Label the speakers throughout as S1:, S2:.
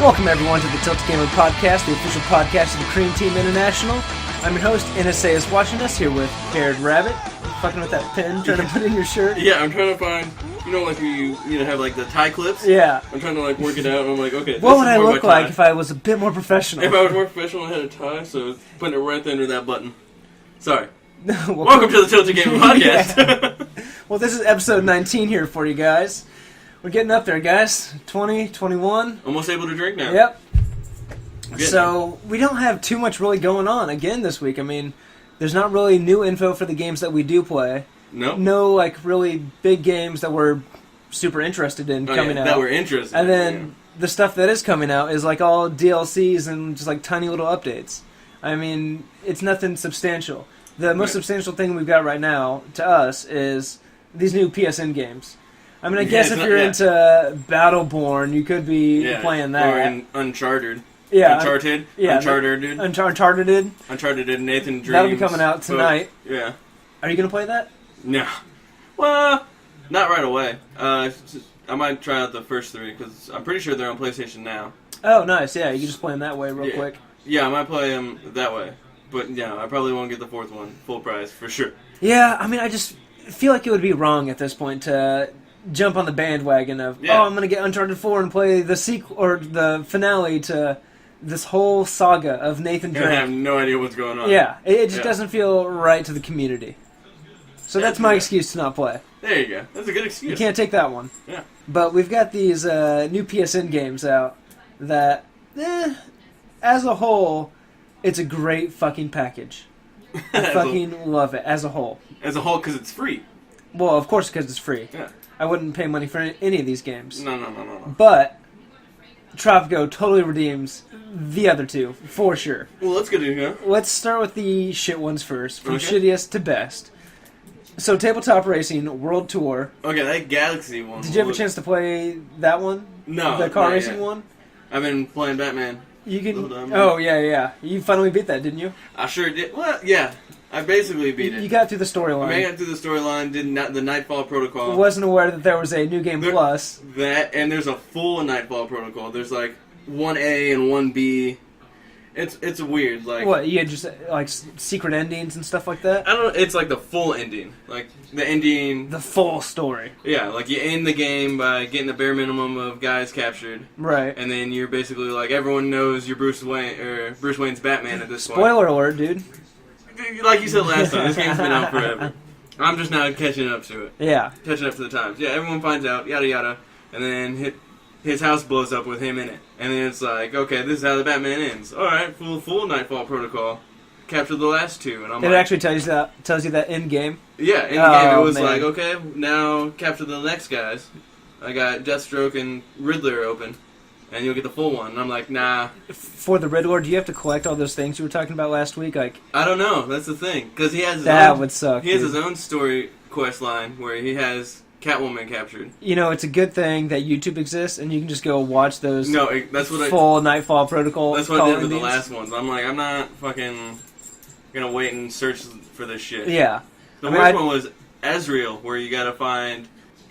S1: Welcome everyone to the Tilted Gamer Podcast, the official podcast of the Cream Team International. I'm your host, NSA is watching us, here with Jared Rabbit. Fucking with that pen, trying to put in your shirt.
S2: Yeah, I'm trying to find, like we have like the tie clips.
S1: Yeah.
S2: I'm trying to like work it out, and I'm like, okay,
S1: what would I look like if I was a bit more professional?
S2: If I was more professional, I had a tie, so putting it right under that button. Sorry.
S1: Welcome
S2: to the Tilted Gamer Podcast.
S1: Yeah. Well, this is episode 19 here for you guys. We're getting up there, guys. 20, 21.
S2: Almost able to drink now.
S1: Yep. So, we don't have too much really going on again this week. I mean, there's not really new info for the games that we do play.
S2: No.
S1: No, like, really big games that we're super interested in coming out.
S2: That we're interested
S1: and then the stuff that is coming out is, like, all DLCs and just, like, tiny little updates. I mean, it's nothing substantial. The most substantial thing we've got right now, to us, is these new PSN games. I mean, I guess if you're into Battleborn, you could be playing that.
S2: Or in Uncharted.
S1: Yeah.
S2: Uncharted.
S1: Yeah.
S2: Uncharted.
S1: Uncharted.
S2: Nathan Dreams.
S1: That'll be coming out tonight.
S2: Yeah.
S1: Are you going to play that?
S2: No. Well, not right away. I might try out the first three, because I'm pretty sure they're on PlayStation now.
S1: Oh, nice. Yeah, you can just play them that way real quick.
S2: Yeah, I might play them that way. But, yeah, I probably won't get the fourth one full price, for sure.
S1: Yeah, I mean, I just feel like it would be wrong at this point to jump on the bandwagon of, I'm going to get Uncharted 4 and play the sequel or the finale to this whole saga of Nathan Drake.
S2: I have no idea what's going on.
S1: Yeah, it just doesn't feel right to the community. So that's my excuse to not play.
S2: There you go. That's a good excuse.
S1: You can't take that one.
S2: Yeah.
S1: But we've got these new PSN games out that, as a whole, it's a great fucking package. I fucking love it, as a whole.
S2: As a whole, because it's free.
S1: Well, of course, because it's free.
S2: Yeah.
S1: I wouldn't pay money for any of these games.
S2: No.
S1: But Tropico totally redeems the other two, for sure.
S2: Well, let's get in here.
S1: Let's start with the shit ones first, from shittiest to best. So, Tabletop Racing World Tour.
S2: Okay, that Galaxy one.
S1: Did you have a chance to play that one?
S2: No.
S1: The car racing one?
S2: I've been playing Batman.
S1: You can. Oh, yeah. You finally beat that, didn't you?
S2: I sure did. Well, yeah. I basically beat it.
S1: You got through the storyline.
S2: I made it through the storyline, did the Nightfall Protocol.
S1: Wasn't aware that there was a New Game Plus.
S2: That, and there's a full Nightfall Protocol. There's like 1A and 1B. It's weird. Like,
S1: what, you had just like secret endings and stuff like that?
S2: I don't know. It's like the full ending. Like the ending.
S1: The full story.
S2: Yeah, like you end the game by getting the bare minimum of guys captured.
S1: Right.
S2: And then you're basically like, everyone knows you're Bruce Wayne, or Bruce Wayne's Batman at this point.
S1: Spoiler alert, dude.
S2: Like you said last time, this game's been out forever. I'm just now catching up to it.
S1: Yeah.
S2: Catching up to the times. Yeah, everyone finds out, yada yada, and then his house blows up with him in it. And then it's like, okay, this is how the Batman ends. Alright, full Nightfall Protocol. Capture the last two. And I'm
S1: actually tells you that in game?
S2: Yeah, in game it was like, okay, now capture the next guys. I got Deathstroke and Riddler open. And you'll get the full one. And I'm like, nah.
S1: For the Riddler, do you have to collect all those things you were talking about last week? Like,
S2: I don't know. That's the thing. Because he has
S1: would suck.
S2: He has his own story quest line where he has Catwoman captured.
S1: You know, it's a good thing that YouTube exists, and you can just go watch those
S2: that's
S1: full Nightfall Protocol.
S2: That's what I did with the last ones. I'm like, I'm not fucking gonna wait and search for this shit.
S1: Yeah.
S2: The worst one was Ezreal, where you gotta find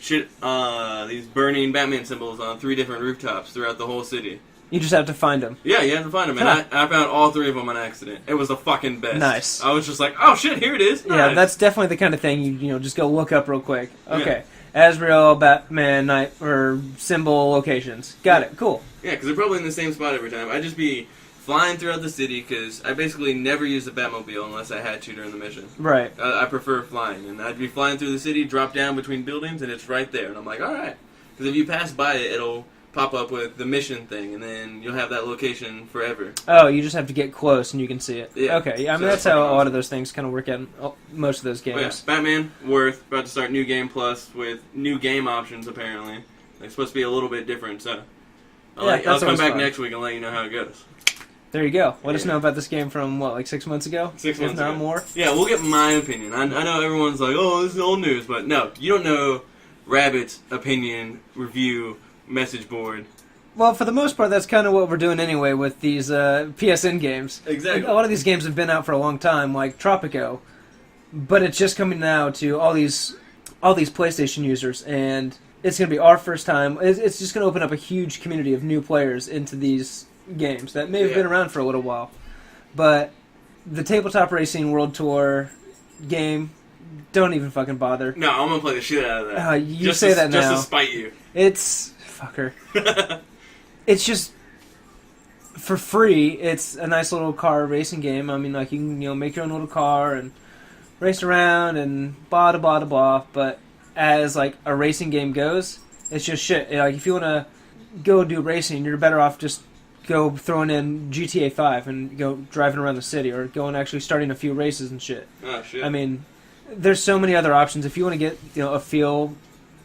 S2: these burning Batman symbols on 3 different rooftops throughout the whole city.
S1: You just have to find them.
S2: Yeah, you have to find them. And I found all 3 of them on accident. It was the fucking best.
S1: Nice.
S2: I was just like, oh shit, here it is. Nice.
S1: Yeah, that's definitely the kind of thing you just go look up real quick. Okay. Yeah. Ezreal, Batman, Night, or symbol locations. Got it. Cool.
S2: Yeah, because they're probably in the same spot every time. I'd just be flying throughout the city, because I basically never used the Batmobile unless I had to during the mission.
S1: Right.
S2: I prefer flying, and I'd be flying through the city, drop down between buildings, and it's right there. And I'm like, alright. Because if you pass by it, it'll pop up with the mission thing, and then you'll have that location forever.
S1: Oh, you just have to get close and you can see it.
S2: Yeah.
S1: Okay, yeah, I mean, that's how a lot of those things kind of work out in most of those games.
S2: Oh, yeah. Batman, Worth, about to start New Game Plus with new game options, apparently. It's supposed to be a little bit different, so I'll come back next week and let you know how it goes.
S1: There you go. Let us know about this game from, like 6 months ago?
S2: 6 months ago.
S1: If not more?
S2: Yeah, we'll get my opinion. I know everyone's like, oh, this is old news, but no, you don't know Rabbit's opinion, review, message board.
S1: Well, for the most part, that's kind of what we're doing anyway with these PSN games.
S2: Exactly.
S1: A lot of these games have been out for a long time, like Tropico, but it's just coming now to all these PlayStation users, and it's going to be our first time. It's just going to open up a huge community of new players into these games that may have been around for a little while. But the Tabletop Racing World Tour game, don't even fucking bother.
S2: No, I'm going to play the shit out of that.
S1: You just say that now.
S2: Just to spite you.
S1: It's... Fucker. It's just... For free, it's a nice little car racing game. I mean, like, you can, make your own little car and race around and blah, blah, blah, blah. But as, like, a racing game goes, it's just shit. Like, if you want to go do racing, you're better off just go throwing in GTA 5 and go driving around the city or going actually starting a few races and shit.
S2: Oh, shit.
S1: I mean, there's so many other options. If you want to get, a feel...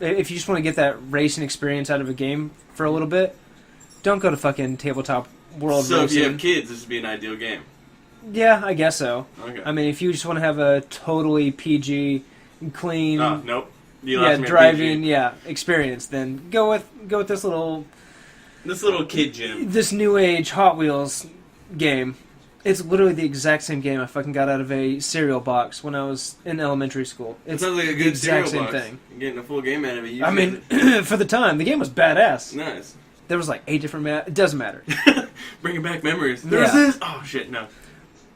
S1: If you just want to get that racing experience out of a game for a little bit, don't go to fucking Tabletop World
S2: So
S1: Racing.
S2: if you have kids, this would be an ideal game.
S1: Yeah, I guess so.
S2: Okay.
S1: I mean, if you just want to have a totally PG, clean,
S2: Oh, nope. You lost me at
S1: driving,
S2: PG.
S1: experience, then go with this little
S2: kid gym.
S1: this new age Hot Wheels game. It's literally the exact same game I fucking got out of a cereal box when I was in elementary school.
S2: It
S1: It's
S2: sounds like a
S1: the
S2: good
S1: exact
S2: cereal
S1: same
S2: box.
S1: thing.
S2: You're getting a full game out of it.
S1: I mean, for the time, the game was badass.
S2: Nice.
S1: There was like 8 different it doesn't matter.
S2: Bringing back memories. There's this. Oh shit, no.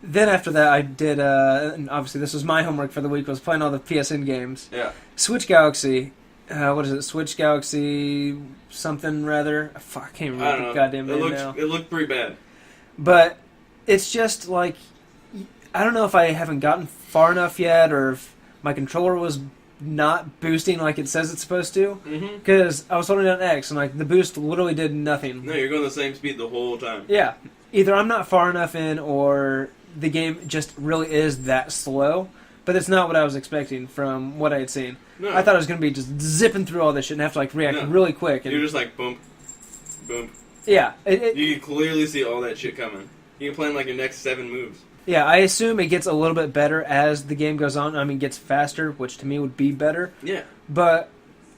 S1: Then after that, I did, and obviously this was my homework for the week, was playing all the PSN games.
S2: Yeah.
S1: Switch Galaxy, what is it? Switch Galaxy something rather. Fuck, I can't
S2: I
S1: remember
S2: don't
S1: the
S2: know.
S1: goddamn name now.
S2: It looked pretty bad.
S1: But it's just like, I don't know if I haven't gotten far enough yet, or if my controller was not boosting like it says it's supposed to. Because I was holding down X, and like the boost literally did nothing.
S2: No, you're going the same speed the whole time.
S1: Yeah. Either I'm not far enough in, or the game just really is that slow. But it's not what I was expecting from what I had seen.
S2: No.
S1: I thought it was going to be just zipping through all this shit and have to like react really quick. And
S2: You're just like, boom, boom.
S1: yeah.
S2: You can clearly see all that shit coming. You can plan like your next 7 moves.
S1: Yeah, I assume it gets a little bit better as the game goes on. I mean, it gets faster, which to me would be better.
S2: Yeah.
S1: But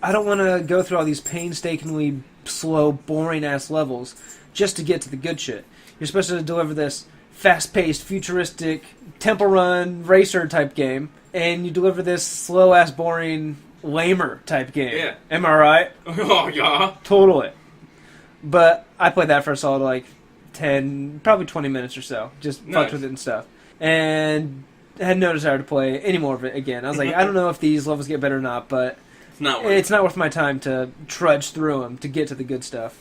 S1: I don't want to go through all these painstakingly slow, boring-ass levels just to get to the good shit. You're supposed to deliver this fast-paced, futuristic, temple run, racer-type game, and you deliver this slow-ass, boring, lamer-type game.
S2: Yeah.
S1: Am I right?
S2: Oh, yeah.
S1: Totally. But I played that for a solid, like, 10, probably 20 minutes or so. Just
S2: Nice.
S1: fucked with it and stuff. And had no desire to play any more of it again. I was like, I don't know if these levels get better or not, but
S2: It's not
S1: worth my time to trudge through them to get to the good stuff.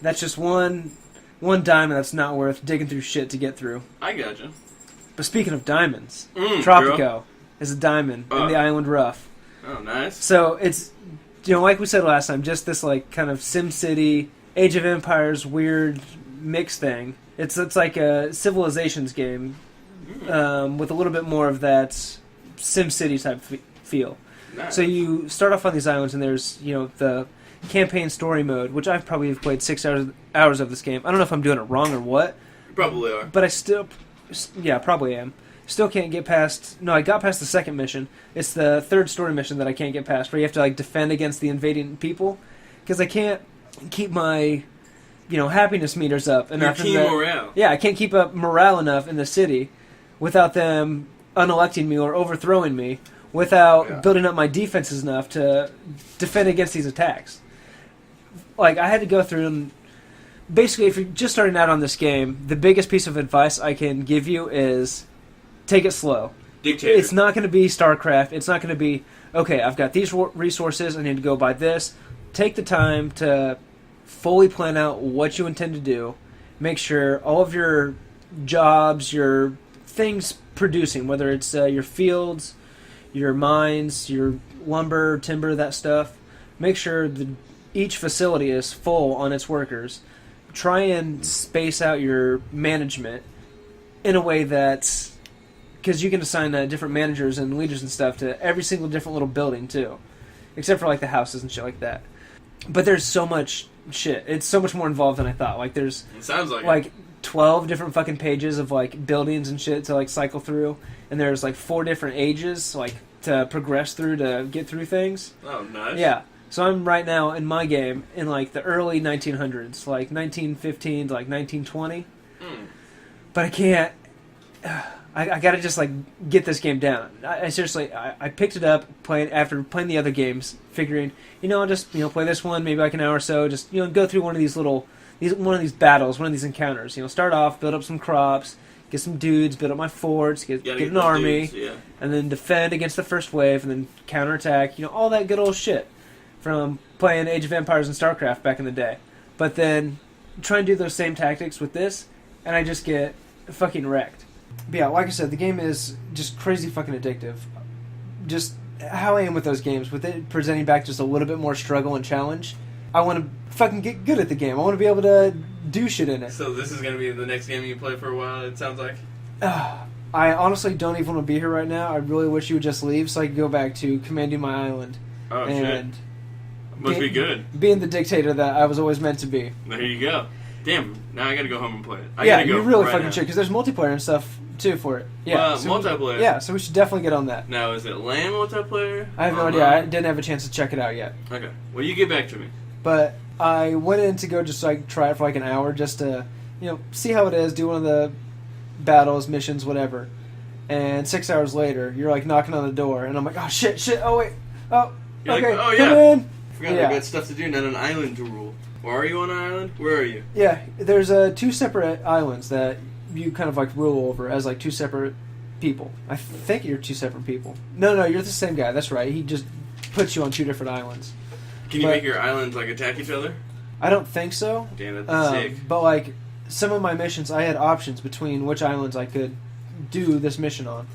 S1: That's just one diamond that's not worth digging through shit to get through.
S2: I gotcha.
S1: But speaking of diamonds,
S2: Girl.
S1: Tropico is a diamond in the Island Rough.
S2: Oh, nice.
S1: So it's, like we said last time, just this like kind of SimCity, Age of Empires weird mix thing. It's like a Civilizations game with a little bit more of that SimCity type feel.
S2: Nice.
S1: So you start off on these islands, and there's the campaign story mode, which I've probably played 6 hours of this game. I don't know if I'm doing it wrong or what,
S2: You probably are.
S1: but I still, probably am. Still can't get past. No, I got past the second mission. It's the third story mission that I can't get past, where you have to like defend against the invading people, because I can't keep my happiness meters up enough.
S2: Your team morale.
S1: Yeah, I can't keep up morale enough in the city without them unelecting me or overthrowing me, without building up my defenses enough to defend against these attacks. Like, I had to go through and basically, if you're just starting out on this game, the biggest piece of advice I can give you is take it slow.
S2: Dictator.
S1: It's not going to be StarCraft. It's not going to be, okay, I've got these resources, I need to go buy this. Take the time to fully plan out what you intend to do. Make sure all of your jobs, your things producing, whether it's your fields, your mines, your lumber, timber, that stuff, make sure that each facility is full on its workers. Try and space out your management in a way that's... Because you can assign different managers and leaders and stuff to every single different little building, too. Except for, like, the houses and shit like that. But there's so much shit. It's so much more involved than I thought. Like, there's...
S2: It sounds like it.
S1: 12 different fucking pages of, like, buildings and shit to, like, cycle through. And there's, like, 4 different ages, like, to progress through to get through things.
S2: Oh, nice.
S1: Yeah. So I'm right now in my game in, like, the early 1900s. Like, 1915 to, like, 1920. But I can't... I gotta just like get this game down. I seriously, I picked it up after playing the other games, figuring, I'll just play this one maybe like an hour or so, just go through one of these battles, one of these encounters. Start off, build up some crops, get some dudes, build up my forts, get an army,
S2: dudes,
S1: and then defend against the first wave, and then counterattack. All that good old shit from playing Age of Empires and StarCraft back in the day. But then try and do those same tactics with this, and I just get fucking wrecked. But yeah, like I said, the game is just crazy fucking addictive. Just how I am with those games, with it presenting back just a little bit more struggle and challenge, I want to fucking get good at the game. I want to be able to do shit in it.
S2: So this is going to be the next game you play for a while, it sounds like?
S1: I honestly don't even want to be here right now. I really wish you would just leave so I could go back to commanding my island.
S2: Oh,
S1: and
S2: shit. Must be good.
S1: Being the dictator that I was always meant to be.
S2: There you go. Damn, now I gotta go home and play it.
S1: Yeah, you really fucking should, because there's multiplayer and stuff, too, for it. Yeah,
S2: multiplayer?
S1: So we should definitely get on that.
S2: Now, is it LAN multiplayer?
S1: I have no idea. I didn't have a chance to check it out yet.
S2: Okay. Well, you get back to me.
S1: But I went in to go just like try it for like an hour just to, see how it is, do one of the battles, missions, whatever. And 6 hours later, you're like knocking on the door, and I'm like, oh shit, oh wait, oh,
S2: you're
S1: okay,
S2: like,
S1: come in.
S2: Forgot I got stuff to do, not an island to rule. Or are you on an island? Where are you?
S1: Yeah, there's two separate islands that you kind of like rule over as like two separate people. I think you're two separate people. No, you're the same guy. That's right. He just puts you on two different islands.
S2: Can you make your islands like attack each other?
S1: I don't think so.
S2: Damn, that's sick.
S1: But like some of my missions, I had options between which islands I could do this mission on.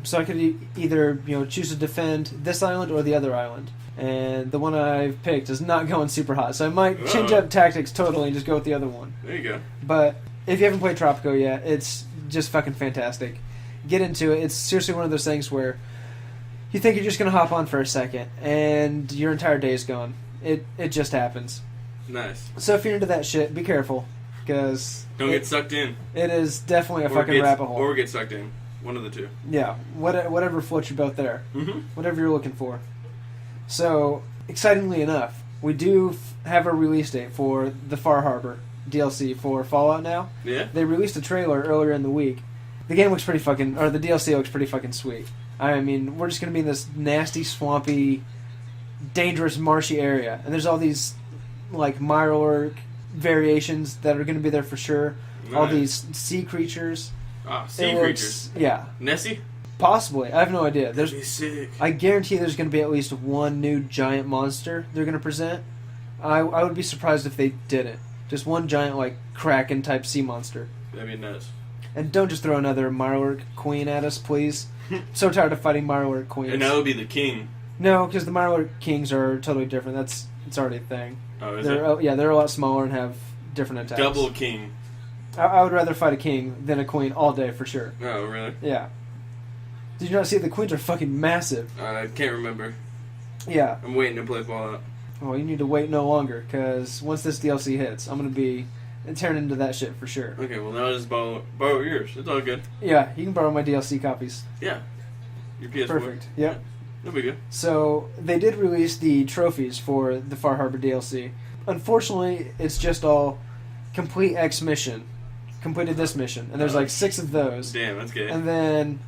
S1: So I could either choose to defend this island or the other island. And the one I've picked is not going super hot, so I might change up tactics totally and just go with the other one.
S2: There you go.
S1: But if you haven't played Tropico yet, it's just fucking fantastic. Get into it. It's seriously one of those things where you think you're just going to hop on for a second, and your entire day is gone. It just happens.
S2: Nice.
S1: So if you're into that shit, be careful, because
S2: don't get sucked in.
S1: It is definitely a fucking rabbit hole.
S2: Or get sucked in. One of the two.
S1: Yeah, whatever floats your boat there.
S2: Mm-hmm.
S1: Whatever you're looking for. So, excitingly enough, we do have a release date for the Far Harbor DLC for Fallout now.
S2: Yeah.
S1: They released a trailer earlier in the week. The game looks pretty fucking, or the DLC looks pretty fucking sweet. I mean, we're just going to be in this nasty, swampy, dangerous, marshy area. And there's all these, like, Mirrorwork variations that are going to be there for sure. Nice. All these sea creatures.
S2: Ah, sea creatures.
S1: Yeah.
S2: Nessie?
S1: Possibly. I have no idea.
S2: That'd be sick.
S1: I guarantee there's going to be at least one new giant monster they're going to present. I would be surprised if they didn't. Just one giant, like, Kraken-type sea monster.
S2: That'd be nuts.
S1: And don't just throw another Mirrorwork queen at us, please. So tired of fighting Mirrorwork queens.
S2: And that would be the king.
S1: No, because the Mirrorwork kings are totally different. It's already a thing.
S2: Oh, is it?
S1: Yeah, they're a lot smaller and have different attacks.
S2: Double king.
S1: I would rather fight a king than a queen all day, for sure.
S2: Oh, really?
S1: Yeah. Did you not see the queens are fucking massive?
S2: I can't remember.
S1: Yeah.
S2: I'm waiting to play Fallout.
S1: Well, you need to wait no longer, because once this DLC hits, I'm going to be tearing into that shit for sure.
S2: Okay, well now I'll just borrow yours. It's all good.
S1: Yeah, you can borrow my DLC copies.
S2: Yeah. Your PS4.
S1: Perfect. Yep.
S2: Yeah. That'll be good.
S1: So, they did release the trophies for the Far Harbor DLC. Unfortunately, it's just all complete X mission. Completed this mission. And there's like 6 of those.
S2: Damn, that's good.
S1: And then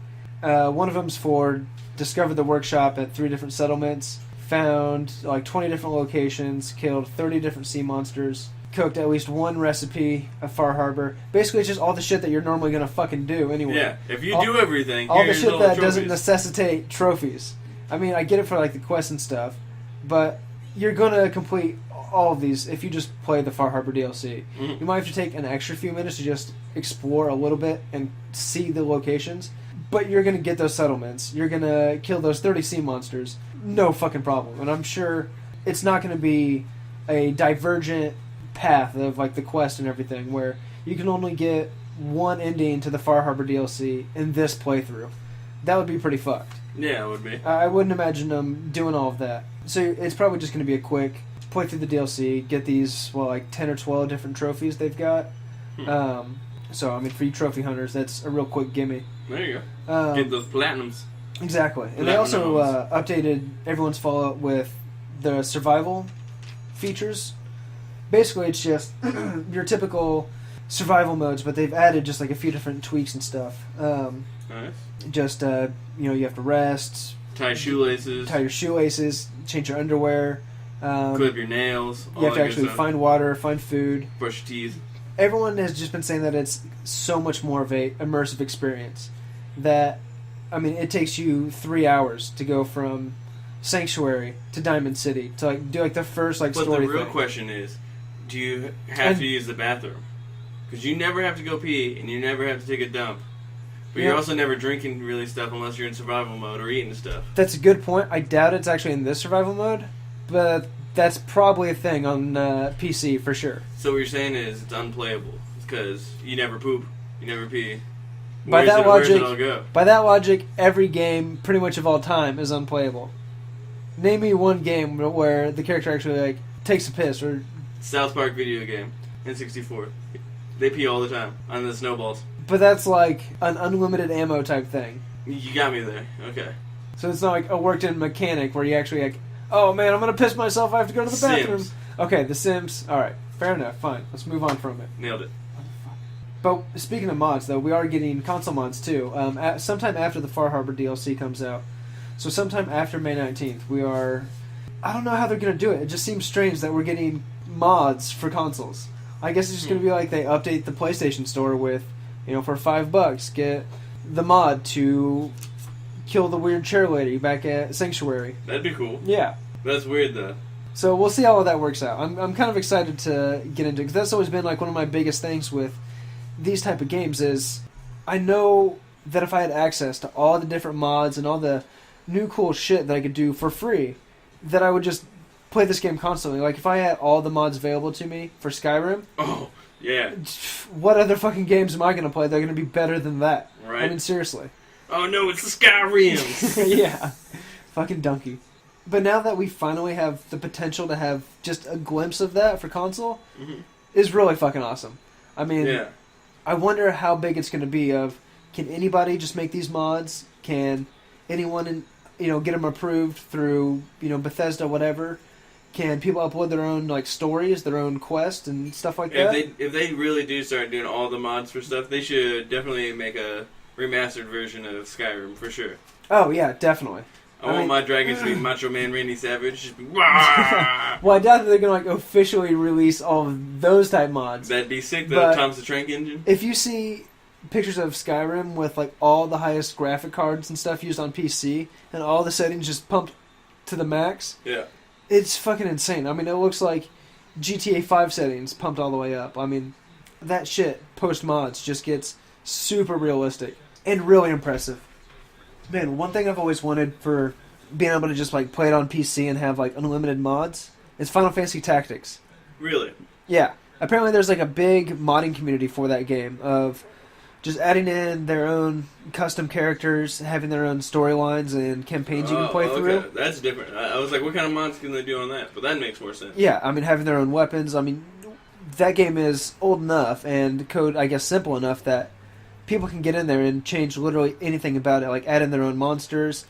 S1: one of them's for discovered the workshop at 3 different settlements, found like 20 different locations, killed 30 different sea monsters, cooked at least one recipe of Far Harbor. Basically, it's just all the shit that you're normally going to fucking do anyway.
S2: Yeah, if you do everything,
S1: all the shit that
S2: trophies.
S1: doesn't necessitate trophies. I mean, I get it for like the quests and stuff, but you're going to complete all of these if you just play the Far Harbor DLC.
S2: Mm-hmm.
S1: You might have to take an extra few minutes to just explore a little bit and see the locations, but you're going to get those settlements. You're going to kill those 30 sea monsters. No fucking problem. And I'm sure it's not going to be a divergent path of like the quest and everything where you can only get one ending to the Far Harbor DLC in this playthrough. That would be pretty fucked.
S2: Yeah, it would be.
S1: I wouldn't imagine them doing all of that. So it's probably just going to be a quick play through the DLC, get these, like 10 or 12 different trophies they've got. So, I mean, for you trophy hunters, that's a real quick gimme.
S2: There you go. Get those platinums.
S1: Exactly. And they also updated everyone's Fallout with the survival features. Basically, it's just your typical survival modes, but they've added just like a few different tweaks and stuff.
S2: Nice.
S1: Just you have to rest,
S2: Tie your
S1: shoelaces, change your underwear,
S2: clip your nails.
S1: You have to actually find water, find food,
S2: brush your teeth.
S1: Everyone has just been saying that it's so much more of a immersive experience. That, I mean, it takes you 3 hours to go from Sanctuary to Diamond City to like do like the first like
S2: but
S1: story
S2: the real
S1: thing.
S2: question is, do you have to use the bathroom? Because you never have to go pee and you never have to take a dump. But you're also never drinking really stuff unless you're in survival mode or eating stuff.
S1: That's a good point. I doubt it's actually in this survival mode, but that's probably a thing on PC for sure.
S2: So what you're saying is it's unplayable because you never poop, you never pee.
S1: By that
S2: where's it all go?
S1: By that logic, every game pretty much of all time is unplayable. Name me one game where the character actually like takes a piss or
S2: South Park video game, N64. They pee all the time on the snowballs.
S1: But that's like an unlimited ammo type thing.
S2: You got me there. Okay.
S1: So it's not like a worked-in mechanic where you actually like, oh man, I'm gonna piss myself. I have to go to the bathroom.
S2: Sims.
S1: Okay, The Sims. All right, fair enough. Fine, let's move on from it.
S2: Nailed it.
S1: But speaking of mods, though, we are getting console mods too. Sometime after the Far Harbor DLC comes out, so sometime after May 19th, we are. I don't know how they're gonna do it. It just seems strange that we're getting mods for consoles. I guess it's just gonna be like they update the PlayStation Store with, for $5, get the mod to kill the weird chair lady back at Sanctuary.
S2: That'd be cool.
S1: Yeah.
S2: That's weird though.
S1: So we'll see how all that works out. I'm kind of excited to get into it because that's always been like one of my biggest things with these type of games is I know that if I had access to all the different mods and all the new cool shit that I could do for free, that I would just play this game constantly. Like if I had all the mods available to me for Skyrim,
S2: oh yeah,
S1: what other fucking games am I going to play that are going to be better than that?
S2: Right.
S1: I mean, seriously.
S2: Oh no, it's the Skyrim.
S1: Yeah, fucking donkey. But now that we finally have the potential to have just a glimpse of that for console, is really fucking awesome. I mean,
S2: yeah.
S1: I wonder how big it's going to be. Can anybody just make these mods? Can anyone, get them approved through, Bethesda, whatever? Can people upload their own like stories, their own quests, and stuff like that?
S2: If they really do start doing all the mods for stuff, they should definitely make a remastered version of Skyrim for sure.
S1: Oh yeah, definitely.
S2: I want my dragons to be Macho Man Randy Savage. Just be, Wah!
S1: Well, I doubt that they're going to like officially release all of those type mods.
S2: That'd be sick. The
S1: But
S2: Thomas the Tank Engine.
S1: if you see pictures of Skyrim with like all the highest graphic cards and stuff used on PC and all the settings just pumped to the max,
S2: Yeah.
S1: it's fucking insane. I mean, it looks like GTA 5 settings pumped all the way up. I mean, that shit post mods just gets super realistic and really impressive. Man, one thing I've always wanted for being able to just like play it on PC and have like unlimited mods is Final Fantasy Tactics.
S2: Really?
S1: Yeah. Apparently there's like a big modding community for that game of just adding in their own custom characters, having their own storylines and campaigns you can play through.
S2: That's different. I was like, what kind of mods can they do on that? But that makes more sense.
S1: Yeah, I mean, having their own weapons. I mean, that game is old enough and code, I guess, simple enough that people can get in there and change literally anything about it, like add in their own monsters,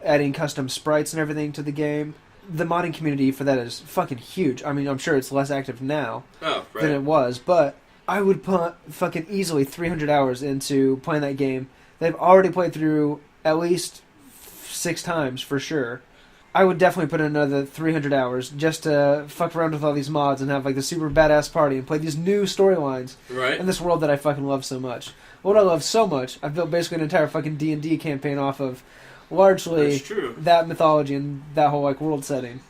S1: adding custom sprites and everything to the game. The modding community for that is fucking huge. I mean, I'm sure it's less active now than it was, but I would put fucking easily 300 hours into playing that game. They've already played through at least 6 times for sure. I would definitely put in another 300 hours just to fuck around with all these mods and have like the super badass party and play these new storylines in this world that I fucking love so much. What I love so much, I've built basically an entire fucking D&D campaign off of largely that mythology and that whole like world setting.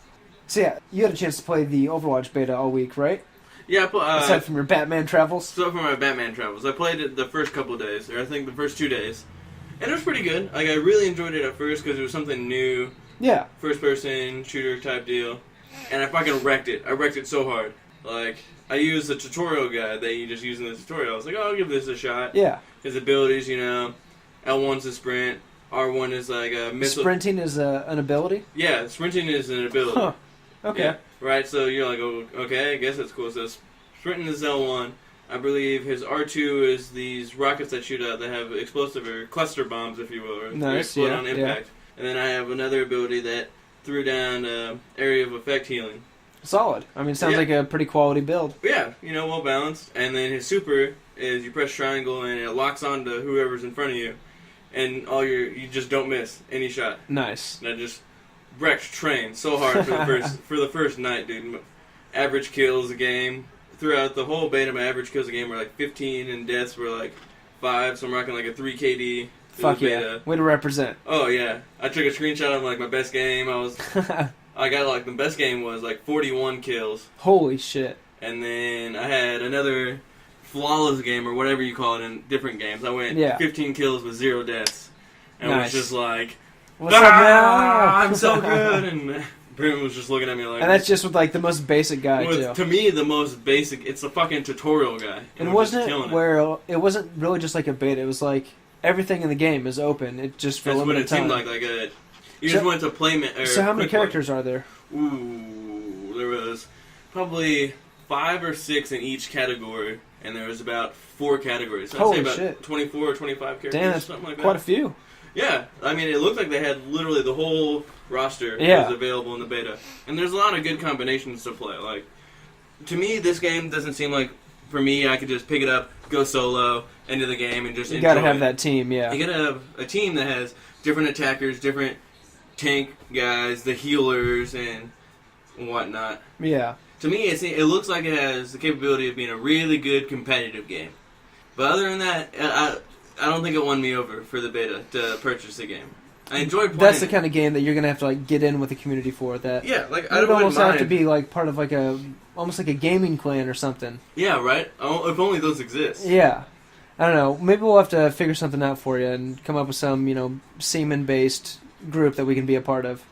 S1: So yeah, you had a chance to play the Overwatch beta all week, right?
S2: Yeah,
S1: aside from your Batman travels.
S2: So for my Batman travels, I played it the first couple of days, or I think the first 2 days, and it was pretty good. Like I really enjoyed it at first because it was something new.
S1: Yeah.
S2: First person shooter type deal, and I fucking wrecked it. I wrecked it so hard. Like I used the tutorial guide that you just use in the tutorial. I was like, oh, I'll give this a shot.
S1: Yeah.
S2: His abilities, L1's a sprint, R1 is like a missile.
S1: Sprinting is an ability?
S2: Yeah, sprinting is an ability.
S1: Huh. Okay.
S2: Yeah, right, so you're like, oh, okay, I guess that's cool. So sprinting is L1. I believe his R2 is these rockets that shoot out that have explosive or cluster bombs, if you will, or
S1: nice,
S2: explode on impact. Yeah. And then I have another ability that threw down area of effect healing.
S1: Solid. I mean, it sounds like a pretty quality build.
S2: Yeah, well balanced. And then his super is you press triangle and it locks onto whoever's in front of you, and you just don't miss any shot.
S1: Nice.
S2: And I just wrecked Train so hard for the first night, dude. Average kills a game throughout the whole beta. My average kills a game were like 15, and deaths were like 5. So I'm rocking like a 3 KD.
S1: Fuck yeah! Way to represent.
S2: Oh yeah, I took a screenshot of like my best game. I got like the best game was like 41 kills.
S1: Holy shit!
S2: And then I had another flawless game or whatever you call it in different games. I went 15 kills with 0 deaths, and was just like,
S1: "What's up, man?
S2: I'm so good!" And Brim was just looking at me like,
S1: and that's just with like the most basic guy too.
S2: To me, the most basic. It's the fucking tutorial guy.
S1: And wasn't it where it wasn't really just like a beta? It was like everything in the game is open. It just for a limited time.
S2: That's what it seemed like. You just went to play.
S1: So how many characters are there?
S2: Ooh, there was probably 5 or 6 in each category, and there was about 4 categories. So
S1: Holy
S2: I'd say about
S1: shit.
S2: 24 or 25 characters.
S1: Damn, that's
S2: something like that.
S1: Quite a few.
S2: Yeah, I mean, it looked like they had literally the whole roster was available in the beta, and there's a lot of good combinations to play. Like, to me, this game doesn't seem like, for me, I could just pick it up, go solo into the game, and just enjoy it. You gotta
S1: have that team, yeah.
S2: You gotta have a team that has different attackers, different tank guys, the healers, and whatnot.
S1: Yeah.
S2: To me, it looks like it has the capability of being a really good competitive game. But other than that, I don't think it won me over for the beta to purchase the game. I enjoyed playing.
S1: That's the kind of game that you're gonna have to like get in with the community for. That
S2: I
S1: would almost have to be like part of like almost like a gaming clan or something.
S2: Yeah, right. If only those exist.
S1: Yeah, I don't know. Maybe we'll have to figure something out for you and come up with some semen based group that we can be a part of.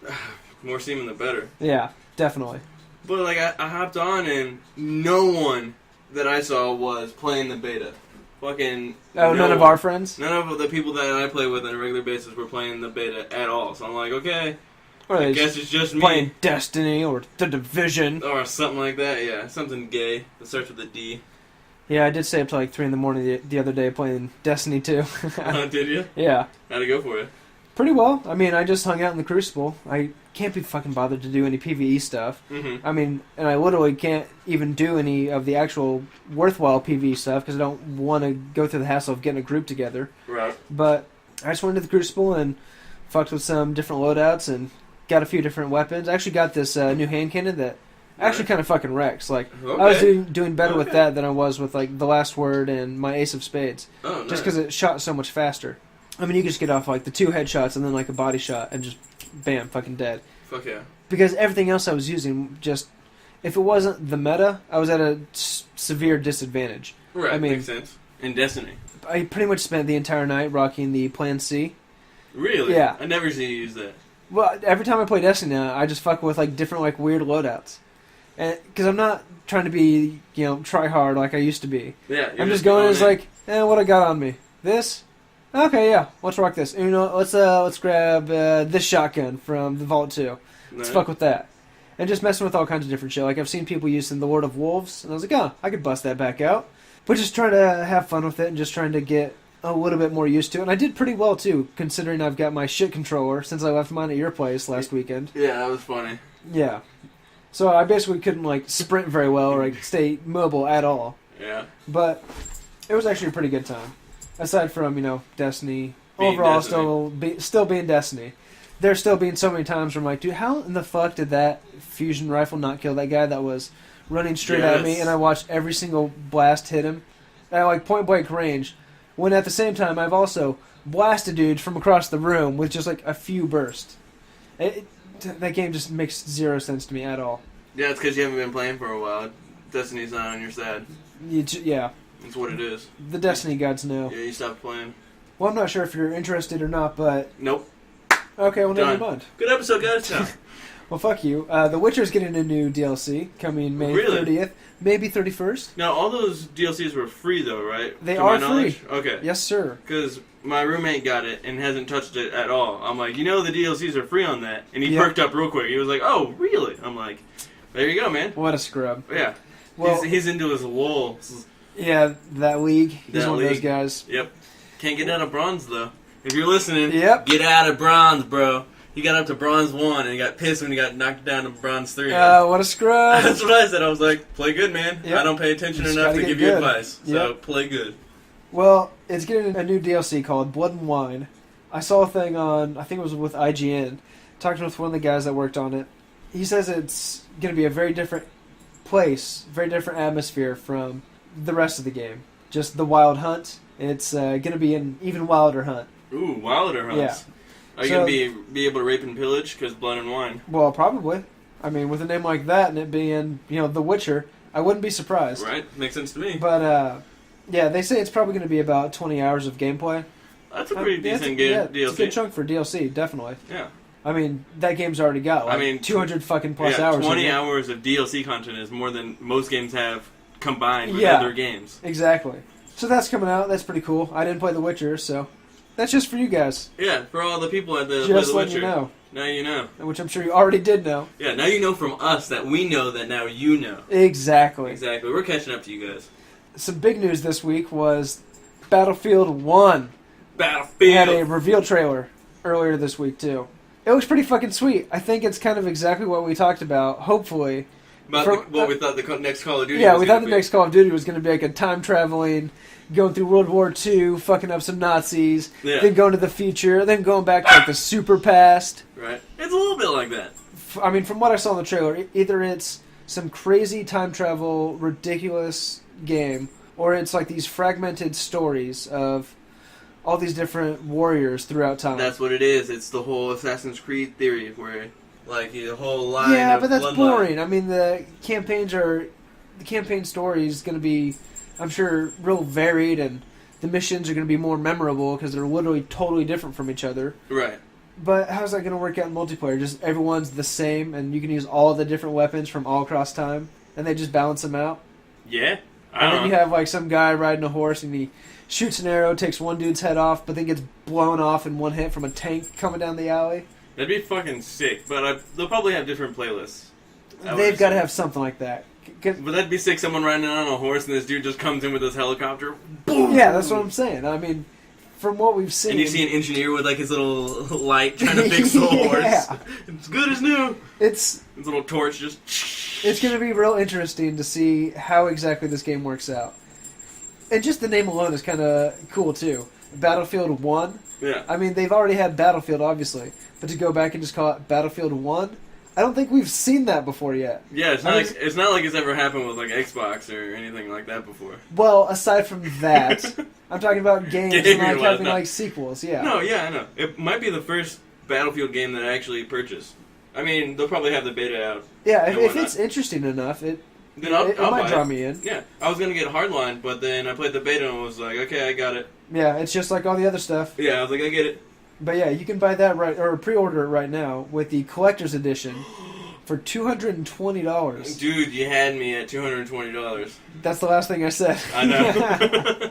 S2: More semen the better.
S1: Yeah, definitely.
S2: But like I hopped on and no one that I saw was playing the beta. Fucking
S1: none of our friends?
S2: None of the people that I play with on a regular basis were playing the beta at all. So I'm like, okay,
S1: I
S2: guess it's just me.
S1: Playing Destiny or The Division.
S2: Or something like that, yeah. Something gay that starts with a D.
S1: Yeah, I did stay up till like 3 in the morning the other day playing Destiny 2.
S2: Did you?
S1: Yeah.
S2: How'd it go for you?
S1: Pretty well. I mean, I just hung out in the Crucible. I can't be fucking bothered to do any PvE stuff.
S2: Mm-hmm.
S1: I mean, and I literally can't even do any of the actual worthwhile PvE stuff because I don't want to go through the hassle of getting a group together.
S2: Right.
S1: But I just went to the Crucible and fucked with some different loadouts and got a few different weapons. I actually got this new hand cannon that actually kind of fucking wrecks. Like,
S2: okay.
S1: I was doing better with that than I was with like the Last Word and my Ace of Spades.
S2: Oh, nice.
S1: Just because it shot so much faster. I mean, you could just get off like the 2 headshots and then like a body shot and just bam, fucking dead.
S2: Fuck yeah.
S1: Because everything else I was using, just if it wasn't the meta, I was at a severe disadvantage.
S2: Right,
S1: I mean,
S2: makes sense. In Destiny.
S1: I pretty much spent the entire night rocking the Plan C.
S2: Really?
S1: Yeah.
S2: I never seen you use that.
S1: Well, every time I play Destiny now, I just fuck with like different like weird loadouts. Because I'm not trying to be, try hard like I used to be.
S2: Yeah.
S1: I'm just going as like, what I got on me? This? Okay, yeah, let's rock this. And, let's grab this shotgun from the Vault 2. Let's fuck with that. And just messing with all kinds of different shit. Like, I've seen people using the Lord of Wolves, and I was like, I could bust that back out. But just trying to have fun with it and just trying to get a little bit more used to it. And I did pretty well, too, considering I've got my shit controller since I left mine at your place last weekend.
S2: Yeah, that was funny.
S1: Yeah. So I basically couldn't, like, sprint very well or like, stay mobile at all.
S2: Yeah.
S1: But it was actually a pretty good time. Aside from, Destiny, overall still being Destiny. There's still being so many times where I'm like, dude, how in the fuck did that fusion rifle not kill that guy that was running straight at me, and I watched every single blast hit him at like point blank range, when at the same time I've also blasted dudes from across the room with just like a few bursts. That game just makes zero sense to me at all.
S2: Yeah, it's because you haven't been playing for a while. Destiny's not on your side.
S1: Yeah.
S2: That's what it is.
S1: The Destiny gods know.
S2: Yeah, you stopped playing.
S1: Well, I'm not sure if you're interested or not, but...
S2: Nope.
S1: Okay, well, never mind.
S2: Good episode, guys. No.
S1: Well, fuck you. The Witcher's getting a new DLC coming May 30th, maybe 31st.
S2: Now, all those DLCs were free, though, right?
S1: They are free.
S2: Okay.
S1: Yes, sir.
S2: Because my roommate got it and hasn't touched it at all. I'm like, the DLCs are free on that. And he perked up real quick. He was like, oh, really? I'm like, there you go, man.
S1: What a scrub.
S2: Yeah. Well, he's into his wool.
S1: Yeah, that league. He's one of those guys.
S2: Yep. Can't get out of bronze, though. If you're listening,
S1: get
S2: out of bronze, bro. he got up to bronze 1 and he got pissed when he got knocked down to bronze 3.
S1: What a scrub!
S2: That's what I said. I was like, play good, man.
S1: Yep.
S2: I don't pay attention
S1: Just
S2: enough
S1: gotta
S2: to
S1: get
S2: give you
S1: good.
S2: advice. So
S1: Yep.
S2: play good.
S1: Well, it's getting a new DLC called Blood and Wine. I saw a thing on, I think it was with IGN, talking with one of the guys that worked on it. He says it's going to be a very different place, very different atmosphere from the rest of the game. Just the wild hunt. It's going to be an even wilder hunt.
S2: Ooh, wilder hunts.
S1: Yeah.
S2: Are you
S1: So-
S2: going to be able to rape and pillage? Because blood and wine.
S1: Well, probably. I mean, with a name like that and it being, The Witcher, I wouldn't be surprised.
S2: Right? Makes sense to me.
S1: But, yeah, they say it's probably going to be about 20 hours of gameplay.
S2: That's a pretty decent
S1: DLC.
S2: DLC.
S1: It's a good chunk for DLC, definitely.
S2: Yeah.
S1: I mean, that game's already got, 200 fucking plus hours.
S2: 20
S1: in it.
S2: hours of DLC content is more than most games have combined with
S1: Yeah.
S2: other games.
S1: Exactly. So that's coming out. That's pretty cool. I didn't play The Witcher, so that's just for you guys.
S2: Yeah, for all the people at the
S1: Just
S2: play The
S1: letting
S2: Witcher.
S1: you know.
S2: Now you know.
S1: Which I'm sure you already did know.
S2: Yeah, now you know from us that we know that now you know.
S1: Exactly.
S2: Exactly. We're catching up to you guys.
S1: Some big news this week was Battlefield 1
S2: Battlefield.
S1: had a reveal trailer earlier this week, too. It looks pretty fucking sweet. I think it's kind of exactly what we talked about, hopefully.
S2: About what we thought the next Call of Duty
S1: Yeah,
S2: was
S1: we
S2: gonna
S1: thought the
S2: be.
S1: next Call of Duty was going to be like a time-traveling, going through World War II, fucking up some Nazis,
S2: Yeah.
S1: then going to the future, then going back to like the super past.
S2: Right. It's a little bit like that.
S1: I mean, from what I saw in the trailer, either it's some crazy time travel, ridiculous game, or it's like these fragmented stories of all these different warriors throughout time.
S2: That's what it is. It's the whole Assassin's Creed theory where, like, the whole line
S1: yeah,
S2: of
S1: but that's
S2: bloodline.
S1: boring. I mean, the campaign story is going to be, I'm sure, real varied, and the missions are going to be more memorable because they're literally totally different from each other.
S2: Right.
S1: But how's that going to work out in multiplayer? Just everyone's the same, and you can use all the different weapons from all across time, and they just balance them out.
S2: Yeah. I
S1: And
S2: don't
S1: then
S2: know.
S1: you have like some guy riding a horse, and he shoots an arrow, takes one dude's head off, but then gets blown off in one hit from a tank coming down the alley.
S2: That'd be fucking sick, but they'll probably have different playlists. I would
S1: They've got to
S2: assume.
S1: have something like that. 'Cause-
S2: But that'd be sick, someone riding on a horse and this dude just comes in with his helicopter. Boom!
S1: yeah, that's what I'm saying. I mean, from what we've seen,
S2: And you see an engineer with like his little light trying to fix the horse.
S1: Yeah.
S2: It's good as new.
S1: it's
S2: His little torch just...
S1: going to be real interesting to see how exactly this game works out. And just the name alone is kind of cool too. Battlefield 1.
S2: Yeah.
S1: I mean, they've already had Battlefield, obviously, but to go back and just call it Battlefield 1, I don't think we've seen that before yet.
S2: Yeah, it's
S1: I
S2: not,
S1: mean-
S2: it's not like it's ever happened with like Xbox or anything like that before.
S1: Well, aside from that, I'm talking about games and
S2: Game
S1: like
S2: you're
S1: having
S2: allowed-
S1: like sequels. Yeah.
S2: No, yeah, I know. It might be the first Battlefield game that I actually purchased. I mean, they'll probably have the beta out.
S1: Yeah,
S2: And
S1: if
S2: why
S1: it's interesting enough,
S2: Then I'll
S1: it
S2: buy
S1: might draw
S2: it.
S1: me in.
S2: Yeah, I was gonna get Hardline, but then I played the beta and was like, okay, I got it.
S1: Yeah, it's just like all the other stuff.
S2: Yeah, I was like, I get it.
S1: But yeah, you can buy that right or pre-order it right now with the collector's edition for $220.
S2: Dude, you had me at $220.
S1: That's the last thing I said.
S2: I know.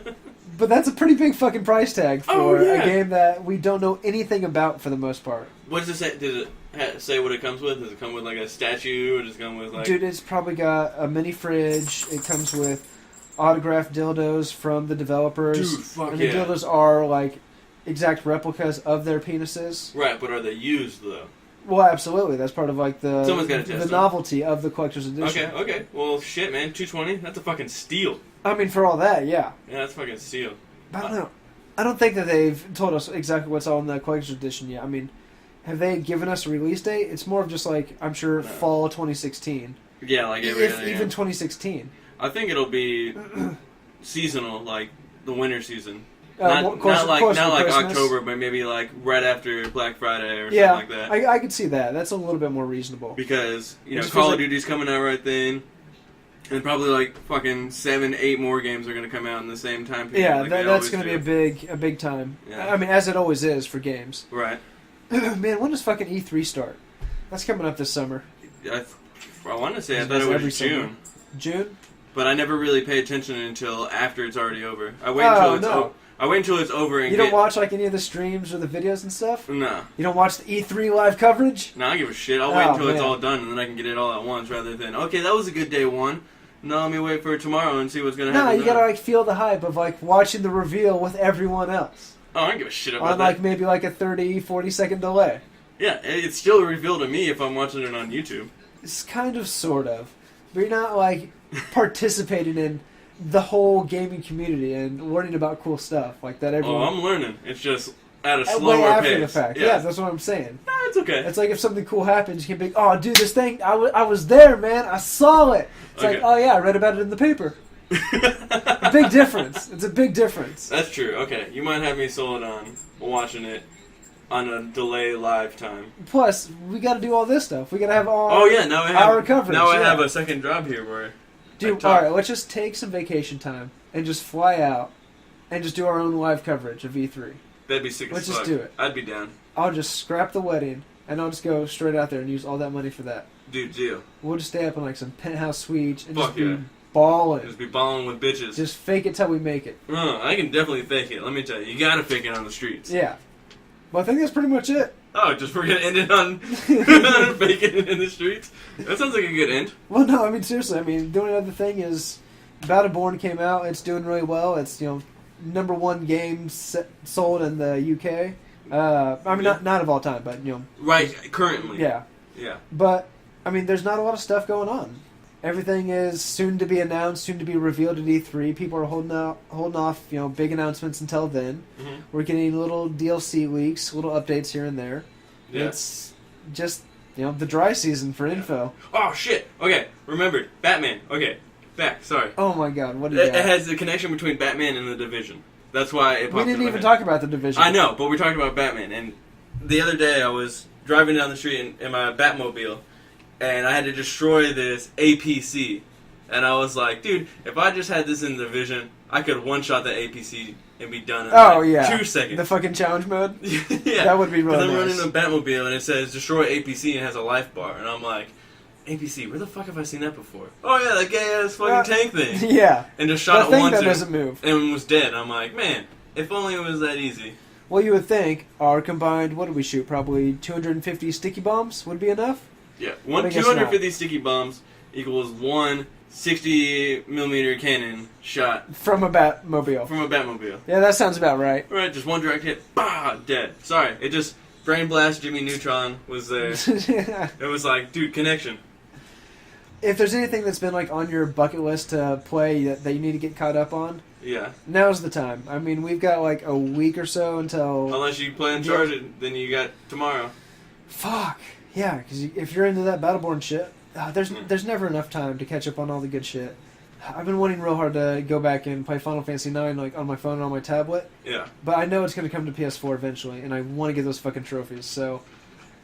S1: But that's a pretty big fucking price tag for
S2: Oh, yeah.
S1: a game that we don't know anything about for the most part.
S2: What does it say? Does it say what it comes with? Does it come with like a statue, or does it come with like?
S1: Dude, it's probably got a mini fridge. It comes with autographed dildos from the developers.
S2: Dude, fuck
S1: and the
S2: yeah.
S1: dildos are like exact replicas of their penises.
S2: Right, but are they used though?
S1: Well, absolutely. That's part of like
S2: Someone's gotta test
S1: the
S2: them.
S1: novelty of the collector's edition.
S2: Okay. Well, shit, man, $220. That's a fucking steal.
S1: I mean, for all that, yeah.
S2: Yeah, that's fucking steal.
S1: I don't know. I don't think that they've told us exactly what's on the collector's edition yet. I mean, have they given us a release date? It's more of just like, I'm sure,
S2: No.
S1: fall 2016.
S2: Yeah, like every
S1: If
S2: other
S1: even
S2: game.
S1: 2016.
S2: I think it'll be seasonal, like the winter season.
S1: Closer
S2: not
S1: to
S2: like
S1: Christmas.
S2: October, but maybe like right after Black Friday or
S1: Yeah,
S2: something like that.
S1: I could see that. That's a little bit more reasonable.
S2: Because,
S1: It
S2: you know,
S1: just
S2: Call
S1: feels
S2: of Duty's coming out right then. And probably like fucking 7, 8 more games are going to come out in the same time period.
S1: Yeah,
S2: like they
S1: that's
S2: always
S1: going to
S2: do.
S1: be a big time.
S2: Yeah.
S1: I mean, as it always is for games.
S2: Right.
S1: Man, when does fucking E3 start? That's coming up this summer.
S2: I want to say I
S1: It's
S2: thought it
S1: every
S2: was
S1: summer.
S2: June.
S1: June?
S2: But I never really pay attention until after it's already over. I wait
S1: Oh,
S2: until it's
S1: no.
S2: I wait until it's over and
S1: You don't watch like any of the streams or the videos and stuff?
S2: No.
S1: You don't watch the E3 live coverage?
S2: No, I give a shit. I'll wait
S1: Oh,
S2: until it's
S1: man.
S2: all done and then I can get it all at once rather than, okay, that was a good day one. No, let me wait for tomorrow and see what's going to
S1: No,
S2: happen.
S1: you
S2: then.
S1: gotta like feel the hype of like watching the reveal with everyone else.
S2: Oh, I don't give a shit about
S1: On
S2: that.
S1: like maybe like a 30, 40 second delay.
S2: Yeah, it's still a reveal to me if I'm watching it on YouTube.
S1: It's kind of, sort of. But you're not, like, participating in the whole gaming community and learning about cool stuff like that. Everyone,
S2: I'm learning. It's just at a
S1: way
S2: slower
S1: after
S2: pace.
S1: the fact.
S2: Yeah.
S1: Yeah, that's what I'm saying.
S2: No, it's okay.
S1: It's like if something cool happens, you can be, oh, dude, this thing, I was there, man. I saw it. It's like, oh, yeah, I read about it in the paper. A big difference. It's a big difference.
S2: That's true. Okay, you might have me sold on watching it on a delay live time.
S1: Plus, we got to do all this stuff. We got to have all
S2: Now I have
S1: our coverage.
S2: Now I have a second job here where
S1: Dude, all right, let's just take some vacation time and just fly out and just do our own live coverage of E3.
S2: That'd be sick as
S1: Let's
S2: fuck.
S1: just do it.
S2: I'd be down.
S1: I'll just scrap the wedding and I'll just go straight out there and use all that money for that.
S2: Dude, deal.
S1: We'll just stay up in like some penthouse suites and
S2: Fuck
S1: just be
S2: yeah.
S1: balling.
S2: Just be balling with bitches.
S1: Just fake it till we make it.
S2: I can definitely fake it. Let me tell you. You gotta fake it on the streets.
S1: Yeah. Well, I think that's pretty much it.
S2: Oh, just we're gonna end it on faking it in the streets? That sounds like a good end.
S1: Well, no, I mean, seriously. I mean, the only other thing is Battleborn came out. It's doing really well. It's, number one game sold in the UK. I mean, not of all time, but,
S2: Right, currently.
S1: Yeah.
S2: Yeah.
S1: But, I mean, there's not a lot of stuff going on. Everything is soon to be announced, soon to be revealed at E3. People are holding off, big announcements until then.
S2: Mm-hmm.
S1: We're getting little DLC leaks, little updates here and there.
S2: Yeah.
S1: It's just, the dry season for info.
S2: Oh, shit. Okay, remembered. Batman. Okay, back. Sorry.
S1: Oh my god, what do you
S2: It
S1: got?
S2: has the connection between Batman and The Division. That's why it popped
S1: We didn't
S2: in my
S1: even
S2: head.
S1: talk about The Division.
S2: I know, but we're talking about Batman. And the other day I was driving down the street in my Batmobile, and I had to destroy this APC. And I was like, dude, if I just had this in The Division, I could one-shot the APC and be done in 2 seconds.
S1: The fucking challenge mode?
S2: Yeah.
S1: That would be really
S2: I'm
S1: nice.
S2: running a Batmobile, and it says, destroy APC, and it has a life bar. And I'm like, APC, where the fuck have I seen that before? Oh, yeah, that gay-ass fucking tank thing.
S1: Yeah.
S2: And just shot
S1: The
S2: it
S1: thing
S2: once
S1: that doesn't move.
S2: and was dead. I'm like, man, if only it was that easy.
S1: Well, you would think our combined, what did we shoot? Probably 250 sticky bombs would be enough?
S2: Yeah,
S1: But I guess
S2: 250 sticky bombs equals one 60mm cannon shot
S1: From a Batmobile.
S2: from a Batmobile.
S1: Yeah, that sounds about right.
S2: Right, just one direct hit, bah, dead. Sorry, it just brain blast. Jimmy Neutron was there. It was like, dude, connection.
S1: If there's anything that's been like on your bucket list to play that you need to get caught up on,
S2: Yeah,
S1: now's the time. I mean, we've got like a week or so until...
S2: unless you play Uncharted, then you got tomorrow.
S1: Fuck. Yeah, because if you're into that Battleborn shit, there's never enough time to catch up on all the good shit. I've been wanting real hard to go back and play Final Fantasy IX like on my phone and on my tablet,
S2: Yeah,
S1: but I know it's going to come to PS4 eventually, and I want to get those fucking trophies, so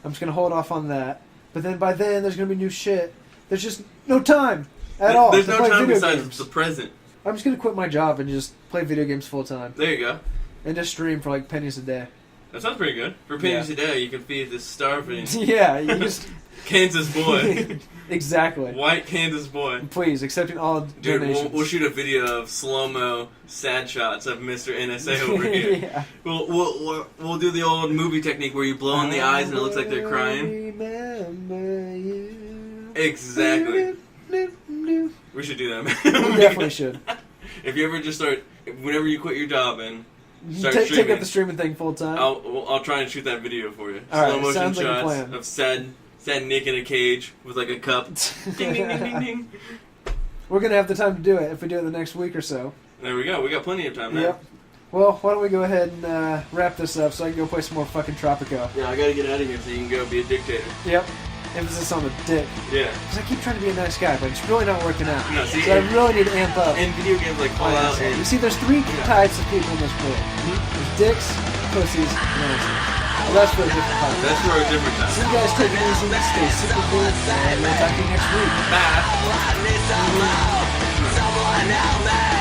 S1: I'm just going to hold off on that. But then by then, there's going to be new shit. There's just no time at all
S2: there's
S1: to
S2: no
S1: play
S2: time
S1: video
S2: besides
S1: games.
S2: the present.
S1: I'm just going to quit my job and just play video games full time.
S2: There you go.
S1: And just stream for like pennies a day.
S2: That sounds pretty good. For pennies a day, you can feed this starving
S1: Yeah, you just...
S2: Kansas boy.
S1: Exactly.
S2: White Kansas boy.
S1: Please, accepting all
S2: Dude,
S1: donations.
S2: we'll shoot a video of slow-mo sad shots of Mr. NSA over here.
S1: Yeah.
S2: We'll do the old movie technique where you blow in the eyes and it looks like they're crying.
S1: Remember you.
S2: Exactly. We should do that, man.
S1: We definitely should.
S2: If you ever just whenever you quit your job and start
S1: Take
S2: streaming,
S1: up the streaming thing full time.
S2: I'll try and shoot that video for you.
S1: All right,
S2: Slow motion
S1: sounds like a
S2: shots
S1: plan.
S2: of sad Nick in a cage with like a cup. Ding, ding, ding, ding, ding.
S1: We're gonna have the time to do it if we do it the next week or so.
S2: There we go. We got plenty of time now.
S1: Yep. Well, why don't we go ahead and wrap this up so I can go play some more fucking Tropico.
S2: Yeah, I gotta get out of here so you can go be a dictator.
S1: Yep. Emphasis on the dick.
S2: Yeah.
S1: Because I keep trying to be a nice guy, but it's really not working out.
S2: No, see,
S1: so I really need to amp up.
S2: In video games like Fallout
S1: You
S2: and
S1: see, there's three types of people in this world. There's dicks, pussies, and asses. Well, that's for a different time.
S2: that's for a different
S1: So
S2: time.
S1: you guys take it easy, stay super cool, and we'll talk to you next week.
S2: Bye.
S3: Someone help me.